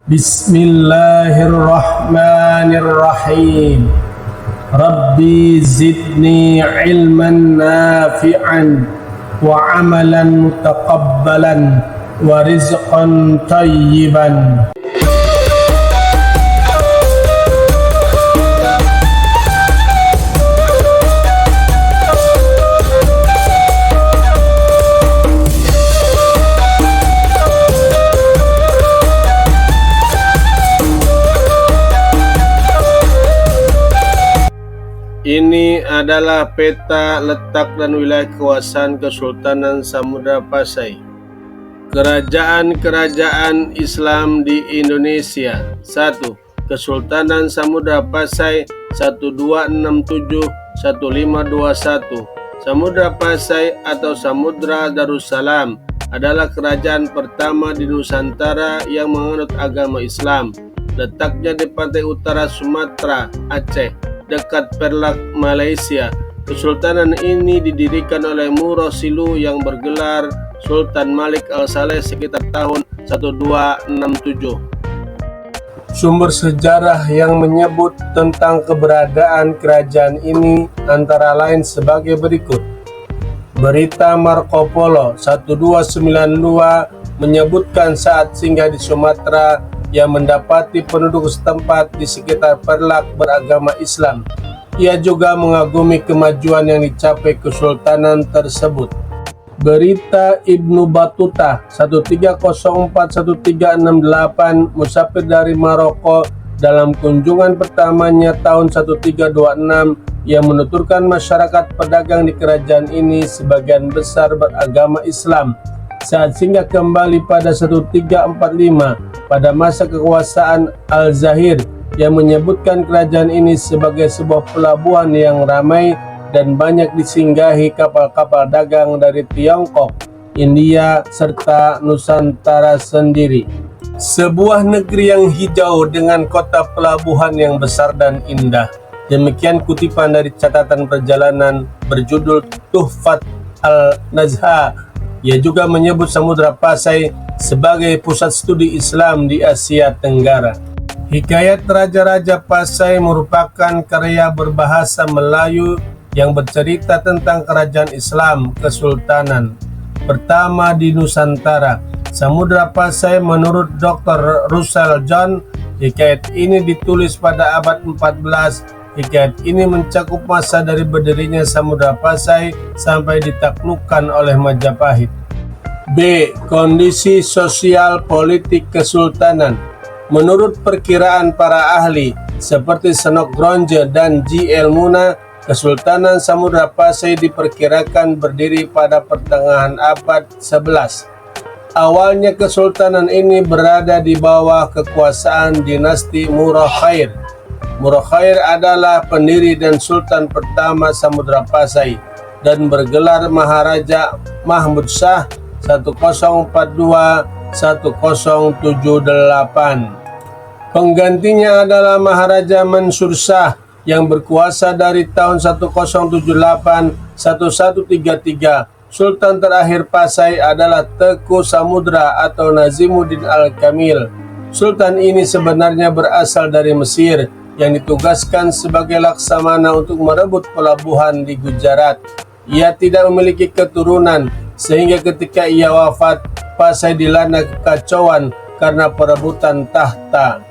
Bismillahirrahmanirrahim. Rabbi zidni ilman nafi'an wa amalan mutaqabbalan wa rizqan tayyiban. Ini adalah peta letak dan wilayah kekuasaan Kesultanan Samudra Pasai. Kerajaan-kerajaan Islam di Indonesia. 1. Kesultanan Samudra Pasai 1267-1521. Samudra Pasai atau Samudra Darussalam adalah kerajaan pertama di Nusantara yang menganut agama Islam. Letaknya di pantai utara Sumatera, Aceh, dekat Perlak, Malaysia. Kesultanan ini didirikan oleh Murosilu yang bergelar Sultan Malik Al-Saleh sekitar tahun 1267. Sumber sejarah yang menyebut tentang keberadaan kerajaan ini antara lain sebagai berikut. Berita Marco Polo 1292 menyebutkan saat singgah di Sumatera yang mendapati penduduk setempat di sekitar Perlak beragama Islam. Ia juga mengagumi kemajuan yang dicapai kesultanan tersebut. Berita Ibnu Battuta 1304-1368 musafir dari Maroko dalam kunjungan pertamanya tahun 1326 yang menuturkan masyarakat pedagang di kerajaan ini sebagian besar beragama Islam. Saat singgah kembali pada 1345 pada masa kekuasaan Al-Zahir yang menyebutkan kerajaan ini sebagai sebuah pelabuhan yang ramai dan banyak disinggahi kapal-kapal dagang dari Tiongkok, India, serta Nusantara sendiri. Sebuah negeri yang hijau dengan kota pelabuhan yang besar dan indah. Demikian kutipan dari catatan perjalanan berjudul Tuhfat Al-Nazha. Ia juga menyebut Samudra Pasai sebagai pusat studi Islam di Asia Tenggara. Hikayat Raja-Raja Pasai merupakan karya berbahasa Melayu yang bercerita tentang kerajaan Islam Kesultanan pertama di Nusantara. Samudra Pasai menurut Dr. Russell John, hikayat ini ditulis pada abad 14. Hikayat ini mencakup masa dari berdirinya Samudra Pasai sampai ditaklukkan oleh Majapahit. B. Kondisi sosial politik kesultanan. Menurut perkiraan para ahli seperti Senok Gronje dan G. L. Muna, Kesultanan Samudra Pasai diperkirakan berdiri pada pertengahan abad 11. Awalnya kesultanan ini berada di bawah kekuasaan dinasti Murokhair. Murokhair adalah pendiri dan sultan pertama Samudra Pasai dan bergelar Maharaja Mahmud Shah 1042-1078. Penggantinya adalah Maharaja Mansur Shah yang berkuasa dari tahun 1078-1133. Sultan terakhir Pasai adalah Teku Samudra atau Nazimuddin Al-Kamil. Sultan ini sebenarnya berasal dari Mesir yang ditugaskan sebagai laksamana untuk merebut pelabuhan di Gujarat. Ia tidak memiliki keturunan sehingga ketika ia wafat, Pasai dilanda kekacauan karena perebutan tahta.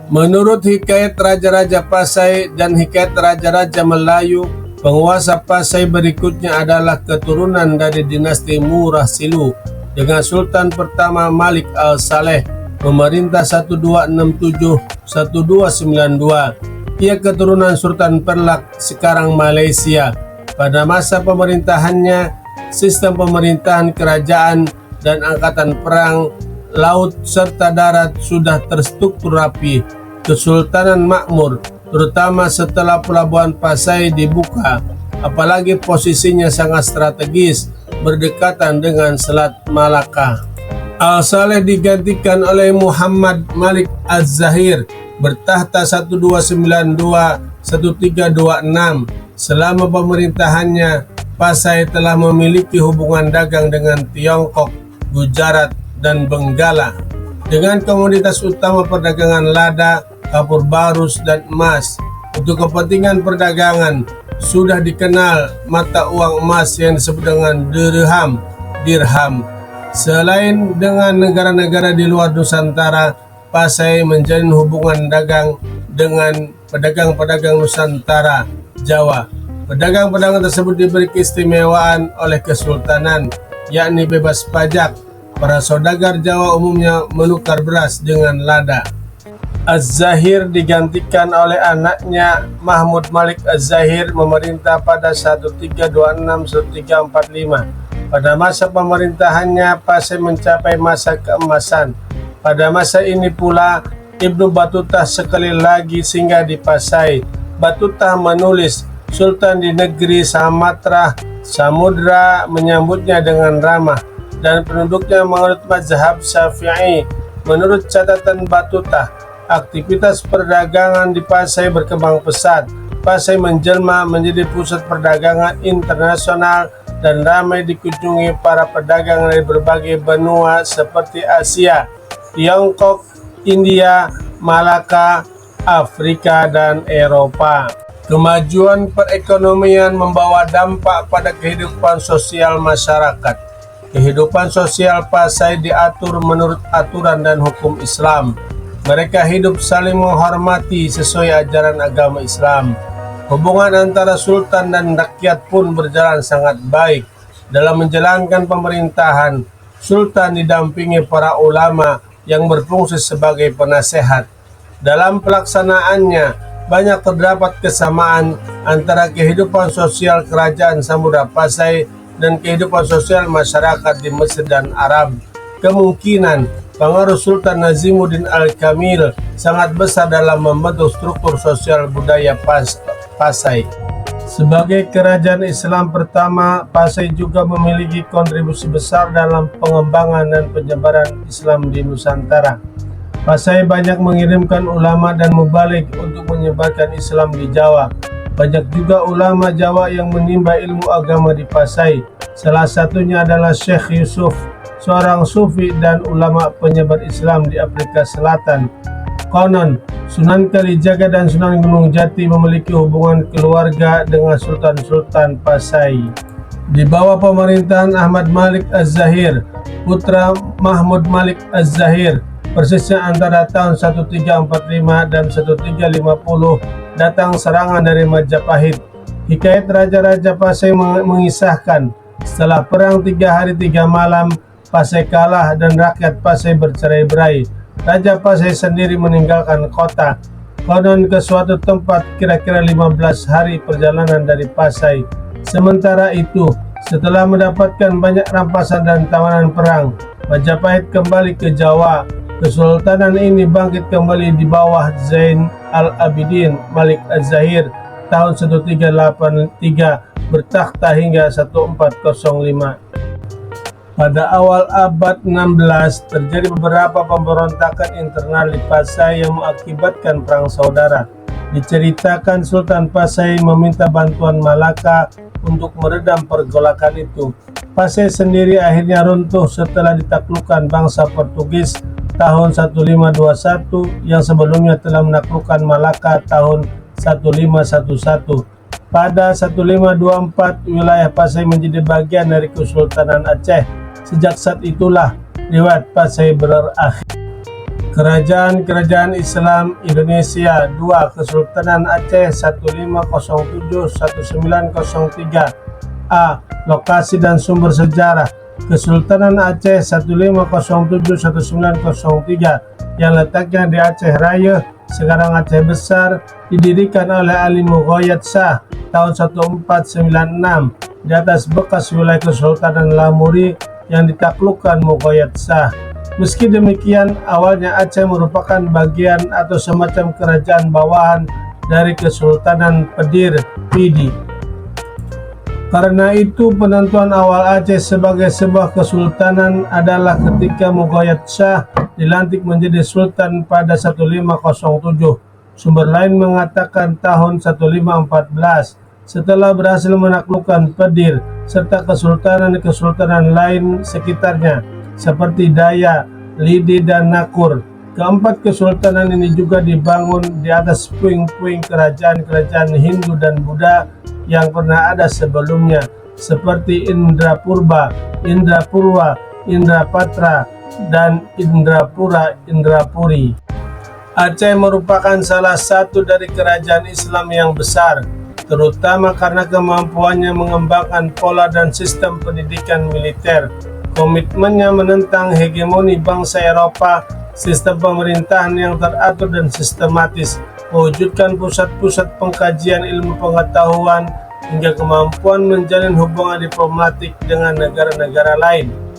Menurut hikayat Raja-Raja Pasai dan hikayat Raja-Raja Melayu, penguasa Pasai berikutnya adalah keturunan dari dinasti Murasilu dengan Sultan pertama Malik Al-Saleh memerintah 1267-1292. Ia keturunan Sultan Perlak, sekarang Malaysia. Pada masa pemerintahannya, sistem pemerintahan kerajaan dan angkatan perang, laut serta darat sudah terstruktur rapi. Kesultanan makmur, terutama setelah pelabuhan Pasai dibuka, apalagi posisinya sangat strategis berdekatan dengan Selat Malaka. Al-Saleh digantikan oleh Muhammad Malik Az-Zahir bertahta 1292-1326. Selama pemerintahannya, Pasai telah memiliki hubungan dagang dengan Tiongkok, Gujarat, dan Benggala. dengan komoditas utama perdagangan lada, kapur barus, dan emas. Untuk kepentingan perdagangan, sudah dikenal mata uang emas yang disebut dengan dirham. Selain dengan negara-negara di luar Nusantara, Pasai menjalin hubungan dagang dengan pedagang-pedagang Nusantara Jawa. Pedagang-pedagang tersebut diberi keistimewaan oleh Kesultanan, yakni bebas pajak. Para saudagar Jawa umumnya menukar beras dengan lada. Az-Zahir digantikan oleh anaknya Mahmud Malik Az-Zahir, memerintah pada 1326-1345. Pada masa pemerintahannya, Pasai mencapai masa keemasan. Pada masa ini pula Ibnu Battuta sekali lagi singgah di Pasai. Battuta menulis, Sultan di negeri Samudra menyambutnya dengan ramah, dan penduduknya menganut mazhab Syafi'i. Menurut catatan Battuta, aktivitas perdagangan di Pasai berkembang pesat. Pasai menjelma menjadi pusat perdagangan internasional dan ramai dikunjungi para pedagang dari berbagai benua seperti Asia, Tiongkok, India, Malaka, Afrika, dan Eropa. Kemajuan perekonomian membawa dampak pada kehidupan sosial masyarakat. Kehidupan sosial Pasai diatur menurut aturan dan hukum Islam. Mereka hidup saling menghormati sesuai ajaran agama Islam. Hubungan antara sultan dan rakyat pun berjalan sangat baik. Dalam menjalankan pemerintahan, sultan didampingi para ulama yang berfungsi sebagai penasehat. Dalam pelaksanaannya, banyak terdapat kesamaan antara kehidupan sosial kerajaan Samudra Pasai dan kehidupan sosial masyarakat di Mesir dan Arab. Kemungkinan pengaruh Sultan Nazimuddin Al-Kamil sangat besar dalam membentuk struktur sosial budaya Pasai. Sebagai kerajaan Islam pertama, Pasai juga memiliki kontribusi besar dalam pengembangan dan penyebaran Islam di Nusantara. Pasai banyak mengirimkan ulama dan mubalik untuk menyebarkan Islam di Jawa. Banyak juga ulama Jawa yang menimba ilmu agama di Pasai. Salah satunya adalah Syekh Yusuf, seorang sufi dan ulama penyebar Islam di Afrika Selatan. Konon, Sunan Kalijaga dan Sunan Gunung Jati memiliki hubungan keluarga dengan Sultan-Sultan Pasai. Di bawah pemerintahan Ahmad Malik Az-Zahir, putra Mahmud Malik Az-Zahir, persisnya antara tahun 1345 dan 1350, datang serangan dari Majapahit. Hikayat Raja-Raja Pasai mengisahkan, setelah perang 3 hari 3 malam, Pasai kalah dan rakyat Pasai bercerai-berai. Raja Pasai sendiri meninggalkan kota. Konon ke suatu tempat kira-kira 15 hari perjalanan dari Pasai. Sementara itu, setelah mendapatkan banyak rampasan dan tawanan perang, Majapahit kembali ke Jawa. Kesultanan ini bangkit kembali di bawah Zain al-Abidin Malik Az-Zahir tahun 1383, bertakhta hingga 1405. Pada awal abad 16, terjadi beberapa pemberontakan internal di Pasai yang mengakibatkan perang saudara. Diceritakan Sultan Pasai meminta bantuan Malaka untuk meredam pergolakan itu. Pasai sendiri akhirnya runtuh setelah ditaklukkan bangsa Portugis tahun 1521 yang sebelumnya telah menaklukkan Malaka tahun 1511. Pada 1524, wilayah Pasai menjadi bagian dari Kesultanan Aceh. Sejak saat itulah riwayat Pasai berakhir. Kerajaan-kerajaan Islam Indonesia 2. Kesultanan Aceh 1507-1903. A. Lokasi dan sumber sejarah. Kesultanan Aceh 1507-1903 yang letaknya di Aceh Raya, sekarang Aceh Besar, didirikan oleh Ali Mughayat Shah tahun 1496 di atas bekas wilayah Kesultanan Lamuri yang ditaklukkan Mughayat Shah. Meski demikian, awalnya Aceh merupakan bagian atau semacam kerajaan bawahan dari Kesultanan Pedir Pidi. Karena itu, penentuan awal Aceh sebagai sebuah kesultanan adalah ketika Mughayat Shah dilantik menjadi sultan pada 1507. Sumber lain mengatakan tahun 1514. Setelah berhasil menaklukkan Pedir serta kesultanan-kesultanan lain sekitarnya seperti Daya lidi, dan nakur. Keempat kesultanan ini juga dibangun di atas puing-puing kerajaan-kerajaan Hindu dan Buddha yang pernah ada sebelumnya, seperti Indrapurba, Indrapurwa, Indrapatra, dan Indrapuri. Aceh merupakan salah satu dari kerajaan Islam yang besar, terutama karena kemampuannya mengembangkan pola dan sistem pendidikan militer. Komitmennya menentang hegemoni bangsa Eropa, sistem pemerintahan yang teratur dan sistematis, mewujudkan pusat-pusat pengkajian ilmu pengetahuan, hingga kemampuan menjalin hubungan diplomatik dengan negara-negara lain.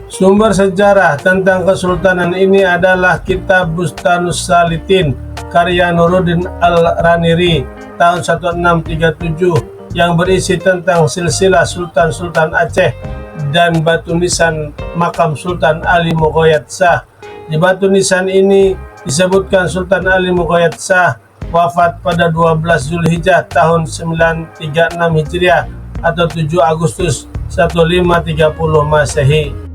Sumber sejarah tentang kesultanan ini adalah Kitab Bustanus Salitin karya Nuruddin Al-Raniri tahun 1637 yang berisi tentang silsilah Sultan-Sultan Aceh dan batu nisan makam Sultan Ali Muqayyad Shah. Di batu nisan ini disebutkan Sultan Ali Muqayyad Shah wafat pada 12 Zulhijjah tahun 936 Hijriah atau 7 Agustus 1530 Masehi.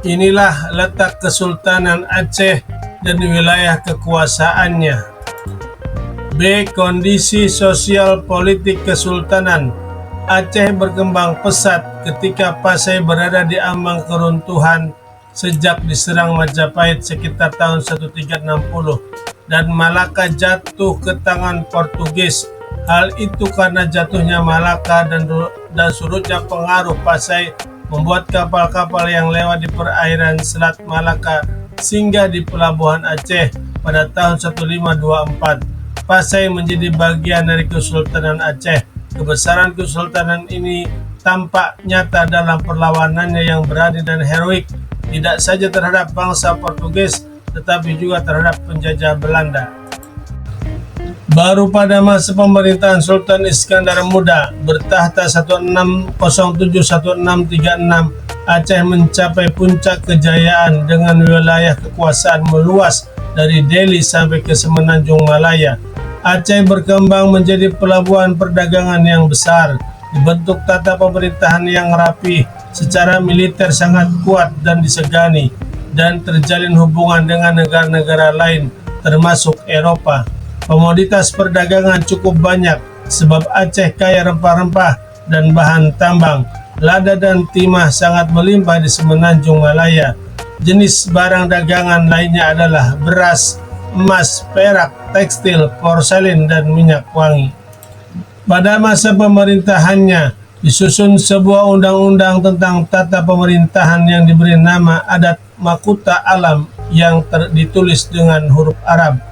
Inilah letak Kesultanan Aceh dan wilayah kekuasaannya. B. Kondisi sosial politik Kesultanan. Aceh berkembang pesat ketika Pasai berada di ambang keruntuhan sejak diserang Majapahit sekitar tahun 1360 dan Malaka jatuh ke tangan Portugis. Hal itu karena jatuhnya Malaka dan surutnya pengaruh Pasai membuat kapal-kapal yang lewat di perairan Selat Malaka singgah di pelabuhan Aceh pada tahun 1524. Pasai menjadi bagian dari Kesultanan Aceh. Kebesaran kesultanan ini tampak nyata dalam perlawanannya yang berani dan heroik, tidak saja terhadap bangsa Portugis, tetapi juga terhadap penjajah Belanda. Baru pada masa pemerintahan Sultan Iskandar Muda bertahta 1607-1636, Aceh mencapai puncak kejayaan dengan wilayah kekuasaan meluas dari Delhi sampai ke Semenanjung Malaya. Aceh berkembang menjadi pelabuhan perdagangan yang besar, dibentuk tata pemerintahan yang rapi, secara militer sangat kuat dan disegani, dan terjalin hubungan dengan negara-negara lain termasuk Eropa. Komoditas perdagangan cukup banyak sebab Aceh kaya rempah-rempah dan bahan tambang. Lada dan timah sangat melimpah di Semenanjung Malaya. Jenis barang dagangan lainnya adalah beras, emas, perak, tekstil, porselin, dan minyak wangi. Pada masa pemerintahannya disusun sebuah undang-undang tentang tata pemerintahan yang diberi nama Adat Makuta Alam yang ditulis dengan huruf Arab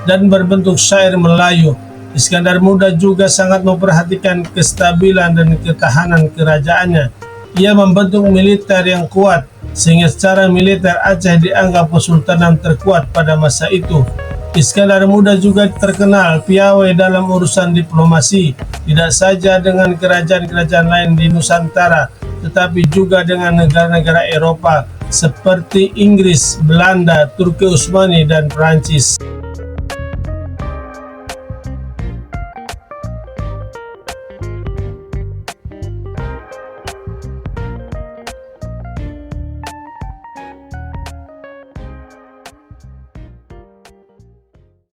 dan berbentuk syair Melayu. Iskandar Muda juga sangat memperhatikan kestabilan dan ketahanan kerajaannya. Ia membentuk militer yang kuat, sehingga secara militer Aceh dianggap kesultanan terkuat pada masa itu. Iskandar Muda juga terkenal piawai dalam urusan diplomasi, tidak saja dengan kerajaan-kerajaan lain di Nusantara, tetapi juga dengan negara-negara Eropa seperti Inggris, Belanda, Turki Utsmani, dan Prancis.